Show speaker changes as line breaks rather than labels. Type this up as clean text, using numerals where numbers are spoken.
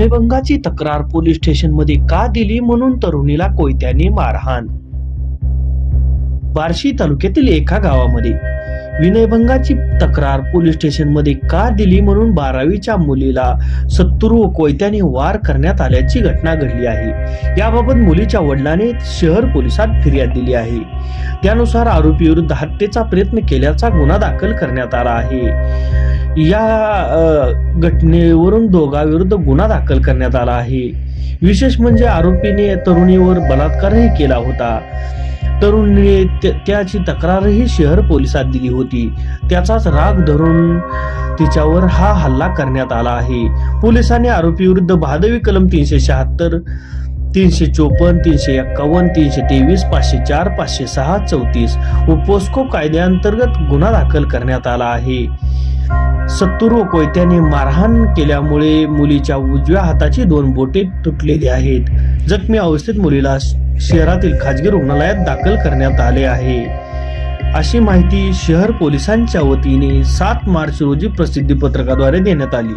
विनयभंगाची तक्रार पोलीस स्टेशनमध्ये का दिली म्हणून तरुणीला कोयत्याने मारहाण। बार्शी तालुक्यातील एका गावामध्ये विनयभंगाची तक्रार पोलीस स्टेशनमध्ये का दिली म्हणून 12वीच्या मुलीला सत्तूर व कोयत्याने वार करण्यात आल्याची घटना घडली आहे। याबाबत मुलीच्या वडिलांनी शहर पोलिसात फिर्याद दिली आहे। त्यानुसार आरोपी विरुद्ध हत्येचा प्रयत्न केल्याचा गुन्हा दाखल करण्यात आला आहे। या घटनेवरून दोघांविरुद्ध गुन्हा दाखल करण्यात आला आहे। विशेष म्हणजे आरोपीने तरुणीवर बलात्कारही केला होता। तरुणीने त्याची तक्रारही शहर पोलिसात दिली होती। त्याचाच राग धरून तिच्यावर हा हल्ला करण्यात आला आहे। पोलिसांनी आरोपी विरुद्ध भादवी कलम 376, 354, 351, 323, 504, 506, 34 व पोस्को कायद्याअंतर्गत गुन्हा दाखल करण्यात आला आहे। सत्तूर व कोयत्याने मारहाण केल्यामुळे मुलीच्या उजव्या हाताची 2 बोटे तुटलेली आहेत। जखमी अवस्थेत मुलीला शहरातील खाजगी रुग्णालयात दाखल करण्यात आले आहे, अशी माहिती शहर पोलिसांच्या वतीने 7 मार्च रोजी प्रसिद्धी पत्रकाद्वारे देण्यात आली।